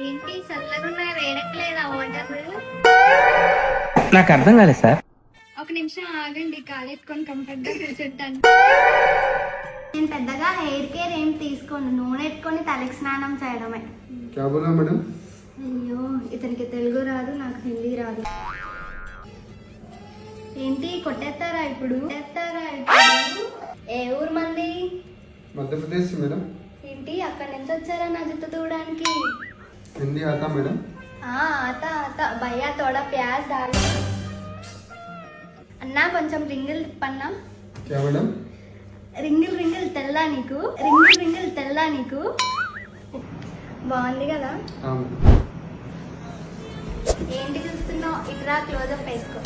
ఏంటి చల్లగా వేడట్లేదా వాటర్? నాకు అర్థం కాలేదు సార్. ఒక నిమిషం ఆగండి, కాలెత్తుకొని కంఫర్ట్ గా కూర్చుంటాను. నేను పెద్దగా హెయిర్ కేర్ ఏం తీసుకోను, నూనె ఎట్టుకొని తలకి స్నానం చేయడమే. क्या बोला मैडम? అయ్యో ఇతనికి తెలుగు రాదు, నాకు హిందీ రాదు. ఏంటి కొట్టేస్తారా ఇప్పుడు? ఏ ఊరు మంది? मध्य प्रदेश से मैडम। ఏంటి అక్కడి నుంచి వచ్చారా నా జుట్టు తూడానికి? हिंदी आता मैडम? ఆతా ఆతా భయ్యా తోడా ప్యాజ్ డాలి. అన్నా కొంచెం రింగిల్ తిప్పన్నా. क्या मैडम? రింగిల్ తెల్లా నీకు బాగుంది కదా? हाँ मैडम। ఏంటి చూస్తున్నావు? ఇట్రా క్లోజప్ వేసుకో.